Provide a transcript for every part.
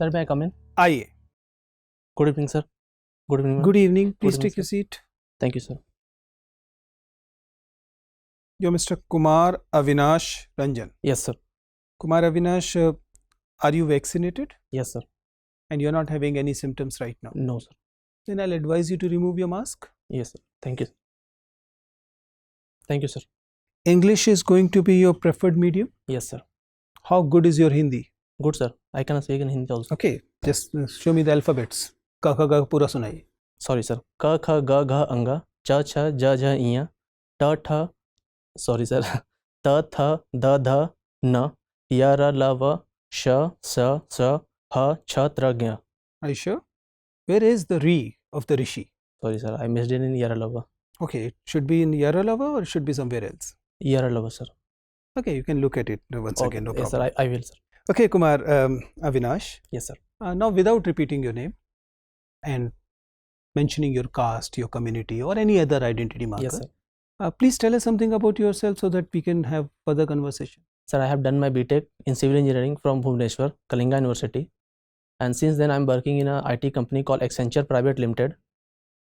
Sir, may I come in? IA. Good evening, sir. Good evening. Good evening. Please evening, take your seat. Thank you, sir. You're Mr. Kumar Avinash Ranjan. Yes, sir. Kumar Avinash, are you vaccinated? Yes, sir. And you're not having any symptoms right now? No, sir. Then I'll advise you to remove your mask. Yes, sir. Thank you. Thank you, sir. English is going to be your preferred medium? Yes, sir. How good is your Hindi? Good, sir. I can speak in Hindi also. Okay, just show me the alphabets. Ka kha ga pura sunaiye. Sorry, sir. Ka kha ga gha anga, cha cha ja ja iya, ta tha. Sorry, sir. Ta tha da dha na, ya ra la va, sha sa sa ha cha tra gya. Are you sure? Where is the re of the rishi? Sorry, sir. I missed it in Yaralava. Okay, it should be in Yaralava or it should be somewhere else? Yaralava, sir. Okay, you can look at it once again. No yes, problem. sir. I will, sir. Okay, Kumar Avinash. Yes, sir. Now, without repeating your name and mentioning your caste, your community, or any other identity marker, Yes, sir. Please tell us something about yourself so that we can have further conversation. Sir, I have done my BTech in civil engineering from Bhubaneswar, Kalinga University, and since then I am working in a IT company called Accenture Private Limited.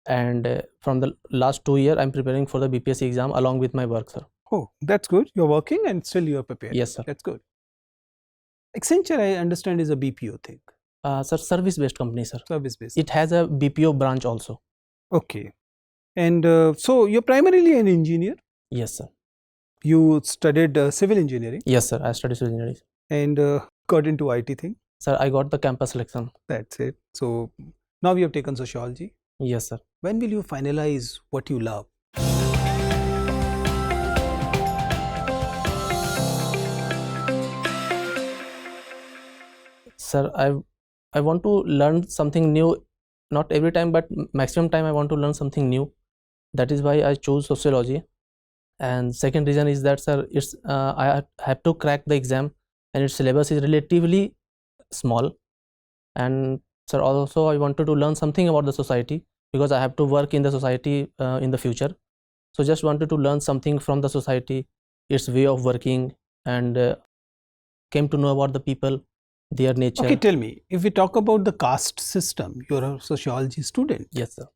And from the last 2 years, I am preparing for the BPSC exam along with my work, sir. Oh, that's good. You're working and still you're prepared. Yes, sir. That's good. Accenture, I understand, is a BPO thing. Sir, service-based company, sir. Service-based. It has a BPO branch also. Okay. And so you're primarily an engineer. Yes, sir. You studied civil engineering. Yes, sir. I studied civil engineering. And got into IT thing. Sir, I got the campus selection. That's it. So now you have taken sociology. Yes, sir. When will you finalize what you love? Sir, I want to learn something new. Not every time, but maximum time I want to learn something new. That is why I chose sociology. And second reason is that, sir, it's I have to crack the exam, and its syllabus is relatively small. And sir, also I wanted to learn something about the society because I have to work in the society in the future. So just wanted to learn something from the society, its way of working, and came to know about the people, their nature. Okay, tell me, if we talk about the caste system, you're a sociology student. Yes, sir.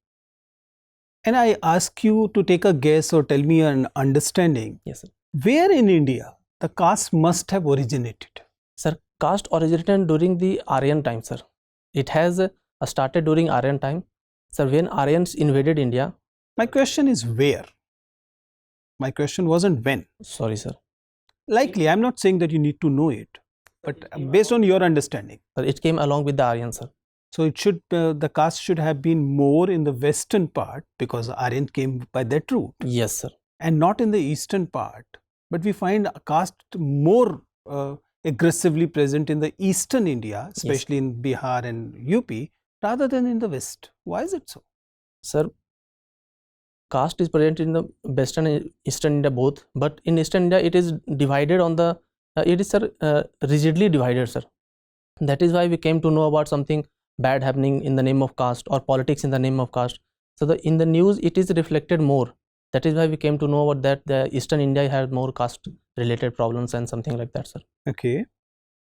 And I ask you to take a guess or tell me an understanding. Yes, sir. Where in India the caste must have originated? Sir, caste originated during the Aryan time, sir. It has started during Aryan time. Sir, when Aryans invaded India. My question is where? My question wasn't when. Sorry, sir. Likely, I'm not saying that you need to know it, but based on your understanding. Sir, it came along with the Aryans, sir. So it should the caste should have been more in the western part because Aryan came by that route. Yes, sir. And not in the eastern part. But we find caste more aggressively present in the eastern India, especially in Bihar and UP, rather than in the west. Why is it so? Sir, caste is present in the western and eastern India both, but in eastern India it is divided on the, it is, sir, rigidly divided, sir. That is why we came to know about something bad happening in the name of caste or politics in the name of caste. So in the news it is reflected more. That is why we came to know about that the eastern India has more caste related problems and something like that, sir. Okay.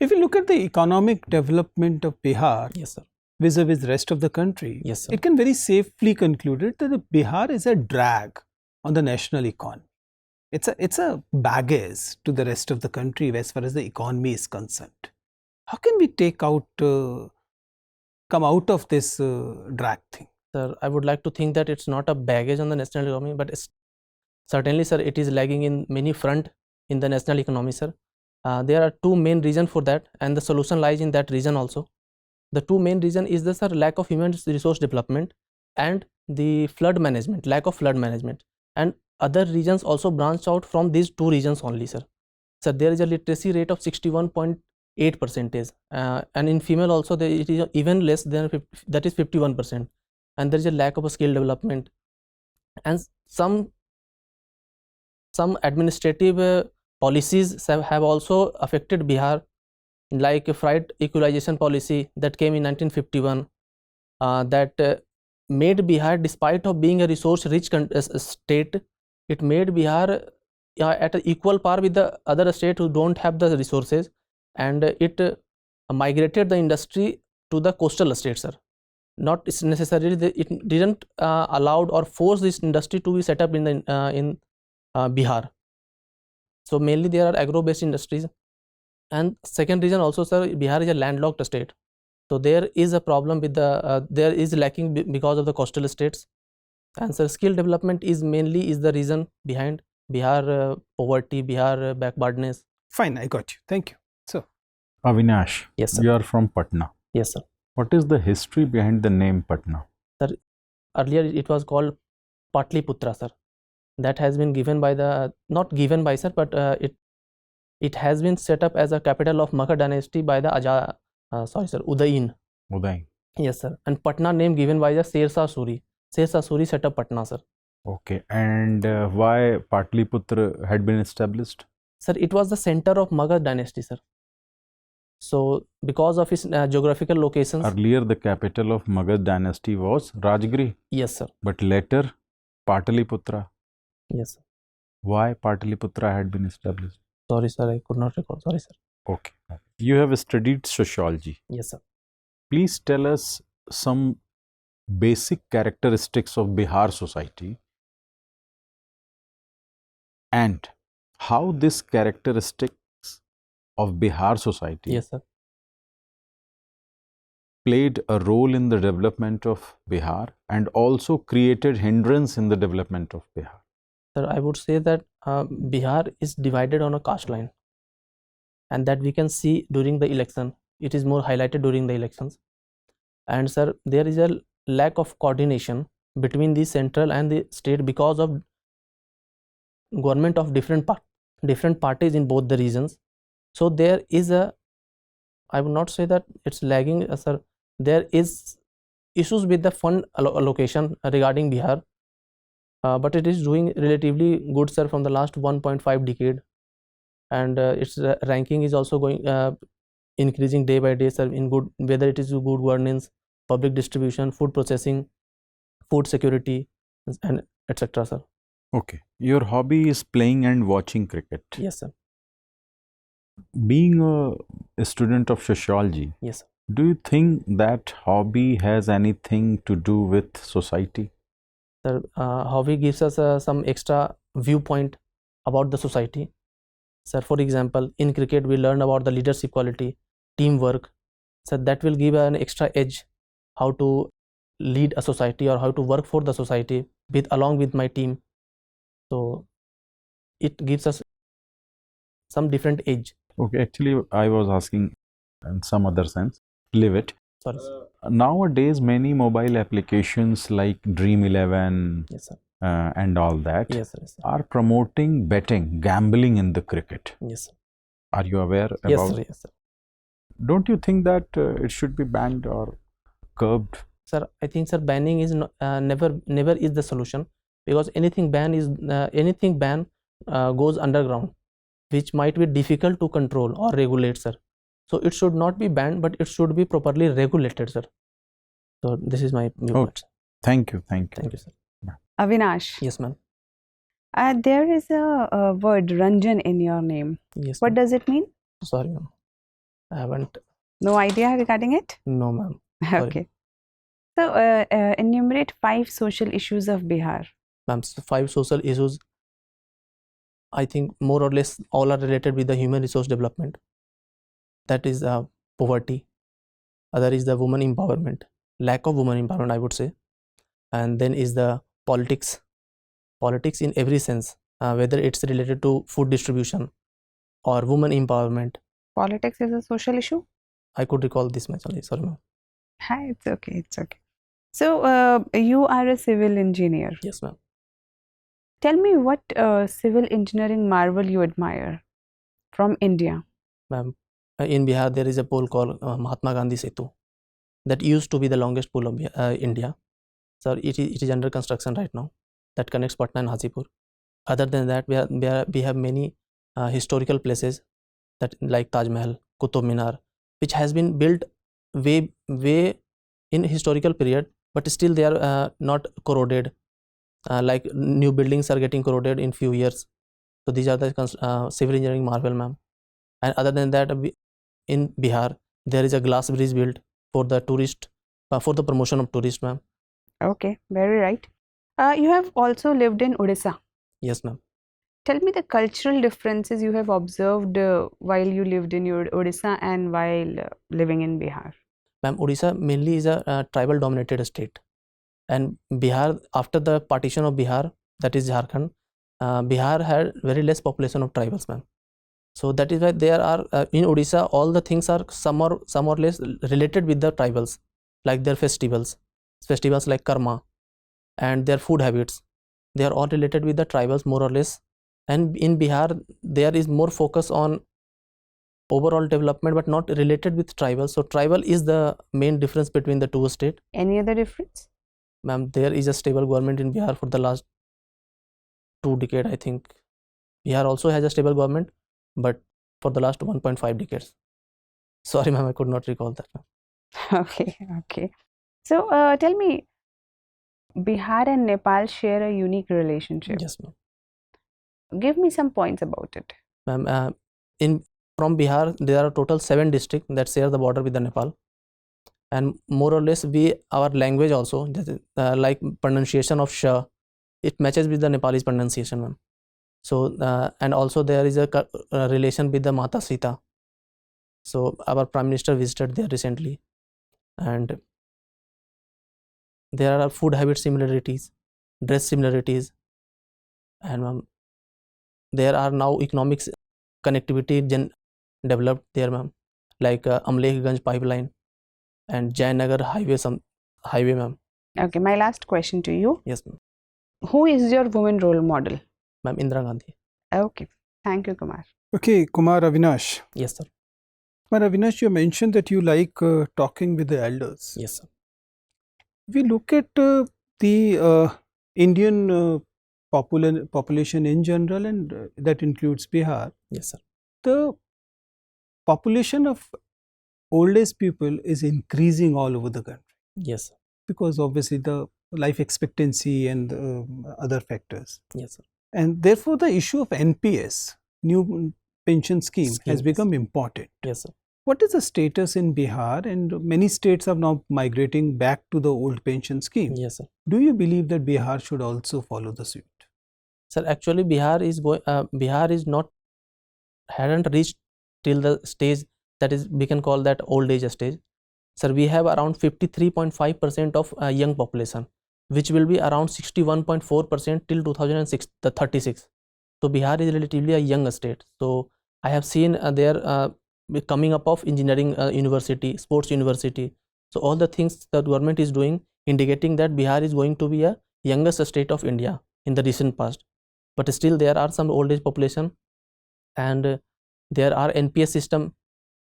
If you look at the economic development of Bihar, yes, sir, vis-a-vis the rest of the country, yes, sir, it can very safely conclude that the Bihar is a drag on the national economy. It's a baggage to the rest of the country as far as the economy is concerned. How can we come out of this drag thing? Sir, I would like to think that it's not a baggage on the national economy, but it's certainly, sir, it is lagging in many front in the national economy, sir. There are two main reasons for that, and the solution lies in that reason also. The two main reason is the, sir, lack of human resource development and the flood management, lack of flood management, and other regions also branch out from these two regions only, sir. Sir, there is a literacy rate of 61.8%, and in female also it is even less than 50, that is 51%, and there is a lack of a skill development, and some administrative policies have also affected Bihar, like a freight equalization policy that came in 1951, that made Bihar, despite of being a resource rich state, it made Bihar at an equal par with the other state who don't have the resources, and it migrated the industry to the coastal states, sir. Not necessarily it didn't allowed or force this industry to be set up in the Bihar. So mainly there are agro-based industries. And second reason also, sir, Bihar is a landlocked state. So there is a problem with the there is lacking because of the coastal states. And so skill development is mainly is the reason behind Bihar poverty, Bihar backwardness. Fine, I got you. Thank you. So, Avinash, Yes, sir. you are from Patna. Yes, sir. What is the history behind the name Patna? Sir, earlier it was called Patliputra, sir. That has been given by the, not given by, sir, but it has been set up as a capital of Magadha dynasty by the Udayin. Uday. Yes, sir. And Patna name given by the Sher-Shah Suri. Sher-Shah Suri set up Patna, sir. Okay. And why Patliputra had been established? Sir, it was the center of Magadha dynasty, sir. So, because of its geographical locations. Earlier, the capital of Magadha dynasty was Rajgiri. Yes, sir. But later, Pataliputra. Yes, sir. Why Pataliputra had been established? Sorry, sir, I could not recall. Sorry, sir. Okay. You have studied sociology. Yes, sir. Please tell us some basic characteristics of Bihar society and how this characteristics of Bihar society Yes, sir. played a role in the development of Bihar and also created hindrance in the development of Bihar. Sir, I would say that Bihar is divided on a caste line, and that we can see during the election. It is more highlighted during the elections. And sir, there is a lack of coordination between the central and the state because of government of different parties in both the regions. So there is a, I would not say that it's lagging, sir. There is issues with the fund allocation regarding Bihar, but it is doing relatively good, sir, from the last 1.5 decade, and its ranking is also going increasing day by day, sir, in good, whether it is good governance, public distribution, food processing, food security, and etc., sir. Okay. Your hobby is playing and watching cricket. Yes, sir. Being a student of sociology, Yes, sir. do you think that hobby has anything to do with society? Sir, hobby gives us some extra viewpoint about the society. Sir, for example, in cricket we learn about the leadership quality, teamwork. So that will give an extra edge how to lead a society or how to work for the society along with my team. So it gives us some different edge. Okay, actually I was asking in some other sense. Leave it. Sorry, sir. Nowadays many mobile applications like Dream 11 Yes, sir. And all that Yes, sir. Yes, sir. are promoting betting, gambling in the cricket. Yes, sir. Are you aware about? Yes, sir. Yes, sir. Don't you think that it should be banned or curbed? Sir, I think, sir, banning is never is the solution, because anything ban goes underground, which might be difficult to control or regulate, sir. So it should not be banned, but it should be properly regulated, sir. So this is my viewpoint. Thank you. Thank you. Thank you, sir. Avinash, Yes, ma'am. there is a word Ranjan in your name. Yes. What ma'am. does it mean? Sorry, ma'am. I haven't. No idea regarding it? No, ma'am. Sorry. Okay. So, enumerate 5 social issues of Bihar. Ma'am, so 5 social issues, I think more or less all are related with the human resource development. That is poverty. Other is the woman empowerment, lack of woman empowerment, I would say. And then is the politics in every sense, whether it's related to food distribution or woman empowerment. Politics is a social issue? I could recall this much only. Sorry, ma'am. Hi, it's okay. It's okay. So, you are a civil engineer. Yes, ma'am. Tell me what civil engineering marvel you admire from India. Ma'am, in Bihar there is a pole called Mahatma Gandhi Setu that used to be the longest pole of India. So it is under construction right now, that connects Patna and Hajipur. Other than that, we have many historical places that like Taj Mahal, Qutub Minar, which has been built way in historical period, but still they are not corroded. Like new buildings are getting corroded in few years. So these are the civil engineering marvel, ma'am. And other than that, in Bihar there is a glass bridge built for the tourist, for the promotion of tourist, ma'am. Okay, very right. You have also lived in Odisha. Yes, ma'am. Tell me the cultural differences you have observed while you lived in your Odisha and while living in Bihar. Ma'am, Odisha mainly is a tribal dominated state, and Bihar, after the partition of Bihar, that is Jharkhand, Bihar had very less population of tribals, ma'am. So that is why there are in Odisha all the things are some or less related with the tribals, like their festivals like karma, and their food habits. They are all related with the tribals more or less. And in Bihar, there is more focus on overall development, but not related with tribal. So tribal is the main difference between the two states. Any other difference? Ma'am, there is a stable government in Bihar for the last 2 decades, I think. Bihar also has a stable government, but for the last 1.5 decades. Sorry, ma'am, I could not recall that. Okay. So tell me, Bihar and Nepal share a unique relationship. Yes, ma'am. Give me some points about it. Ma'am, from Bihar, there are total 7 districts that share the border with the Nepal, and more or less our language also, like pronunciation of sh, it matches with the Nepalese pronunciation, ma'am. So and also there is a relation with the Mata Sita. So our Prime Minister visited there recently, and there are food habit similarities, dress similarities, and there are now economics connectivity developed there, ma'am, like Amlekganj pipeline and Jayanagar highway, ma'am. Okay, my last question to you. Yes, ma'am. Who is your woman role model? Ma'am, Indira Gandhi. Okay, thank you, Kumar. Okay, Kumar Avinash. Yes, sir. Kumar Avinash, you mentioned that you like talking with the elders. Yes, sir. If we look at the Indian population in general, and that includes Bihar, Yes, sir. the population of old age people is increasing all over the country, Yes, sir. because obviously the life expectancy and other factors. Yes, sir. And therefore, the issue of NPS, new pension scheme, has Schemes. become important. Yes, sir. What is the status in Bihar? And many states are now migrating back to the old pension scheme. Yes, sir. Do you believe that Bihar should also follow the suit? Sir, actually, Bihar is not hadn't reached till the stage that is we can call that old age stage. Sir, we have around 53.5% of young population, which will be around 61.4% till 2036. So Bihar is relatively a young state. So I have seen there coming up of engineering university, sports university. So all the things the government is doing, indicating that Bihar is going to be a youngest state of India in the recent past. But still there are some old age population, and there are NPS system,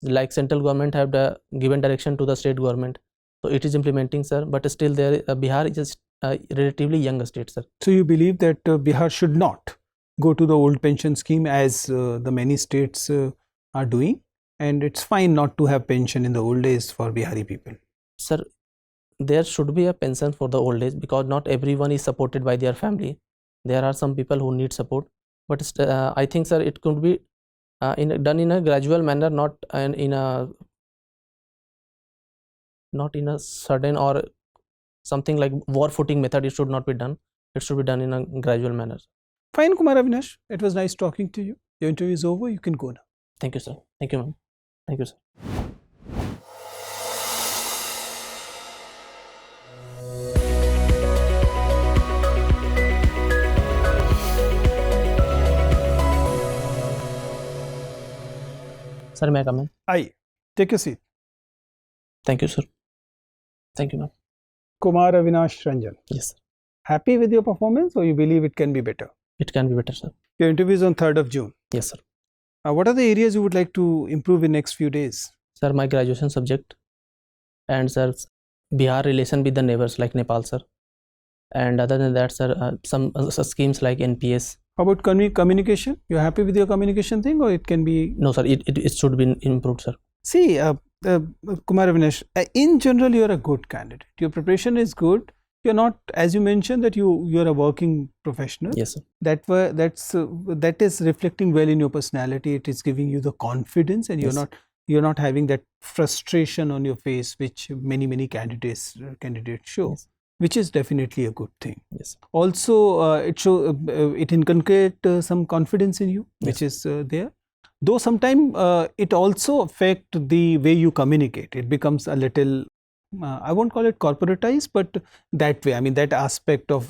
like central government have given direction to the state government. So it is implementing, sir, but still there Bihar is a relatively young state, sir. So you believe that Bihar should not go to the old pension scheme as the many states are doing, and it's fine not to have pension in the old age for Bihari people? Sir, there should be a pension for the old age, because not everyone is supported by their family. There are some people who need support, but I think, sir, it could be done in a gradual manner, not in a sudden or something like war footing method. It should not be done. It should be done in a gradual manner. Fine, Kumar Avinash. It was nice talking to you. Your interview is over. You can go now. Thank you, sir. Thank you, ma'am. Thank you, sir. Sir, may I come in? Aye, take your seat. Thank you, sir. Thank you, ma'am. Kumar Avinash Ranjan. Yes, sir. Happy with your performance, or you believe it can be better? It can be better, sir. Your interview is on 3rd of June. Yes, sir. What are the areas you would like to improve in next few days? Sir, my graduation subject, and sir, Bihar relation with the neighbors like Nepal, sir. And other than that, sir, some schemes like NPS. How about communication? You're happy with your communication thing, or it can be? No, sir, it should be improved, sir. See, Kumar Avinash, in general, you're a good candidate. Your preparation is good. You're not, as you mentioned, that you're a working professional. Yes, sir. That is reflecting well in your personality. It is giving you the confidence, and you're Yes. not, you're not having that frustration on your face which many candidates show, Yes. which is definitely a good thing. Yes. Also, it inculcate some confidence in you, which is there. Though sometimes it also affect the way you communicate. It becomes a little, I won't call it corporatized, but that way. I mean, that aspect of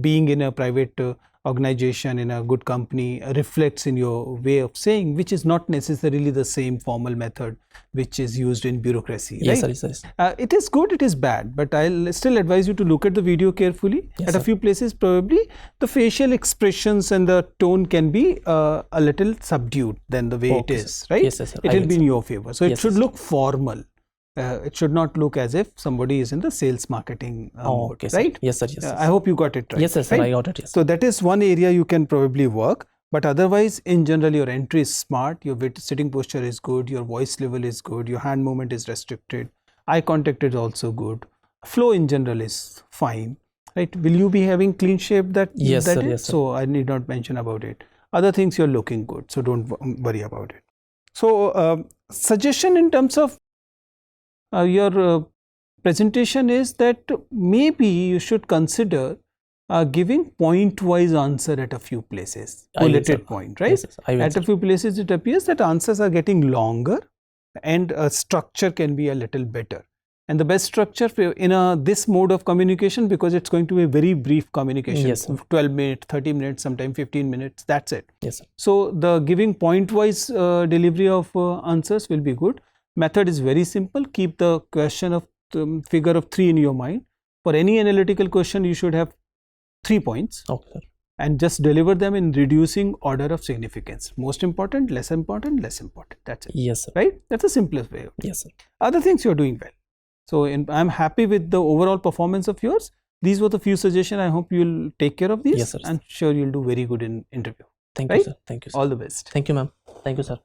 being in a private organization, in a good company, reflects in your way of saying, which is not necessarily the same formal method which is used in bureaucracy. Yes, right? sir. Yes, sir. It is good, it is bad, but I'll still advise you to look at the video carefully. Yes, at a sir. few places, probably the facial expressions and the tone can be a little subdued than the way Okay, it sir. is, right? Yes, yes, sir. It I will will, be in sir. your favor. So it Yes, should yes, look formal. It should not look as if somebody is in the sales marketing mode, Okay, sir. right? Yes, sir. Yes, sir. I hope you got it right. Yes, sir. right? I got it. Yes. So that is one area you can probably work, but otherwise in general your entry is smart, your sitting posture is good, your voice level is good, your hand movement is restricted, eye contact is also good, flow in general is fine, right? Will you be having clean shape that Yes, that sir. is? Yes, sir. So I need not mention about it. Other things you're looking good, so don't worry about it. So suggestion in terms of your presentation is that maybe you should consider giving point-wise answer at a few places, I will, sir. bulleted point, right? Yes, yes, I will, At sir. a few places it appears that answers are getting longer and structure can be a little better. And the best structure in this mode of communication, because it's going to be a very brief communication, Yes, sir. 12 minutes, 30 minutes, sometimes 15 minutes, that's it. Yes, sir. So the giving point-wise delivery of answers will be good. Method is very simple. Keep the question of figure of 3 in your mind. For any analytical question, you should have 3 points Okay, sir. and just deliver them in reducing order of significance. Most important, less important, less important. That's it. Yes, sir. Right? That's the simplest way. Yes, sir. Other things you're doing well. So I'm happy with the overall performance of yours. These were the few suggestions. I hope you'll take care of these. Yes, sir. I'm sure you'll do very good in interview. Thank Right? you, sir. Thank you, sir. All the best. Thank you, ma'am. Thank you, sir.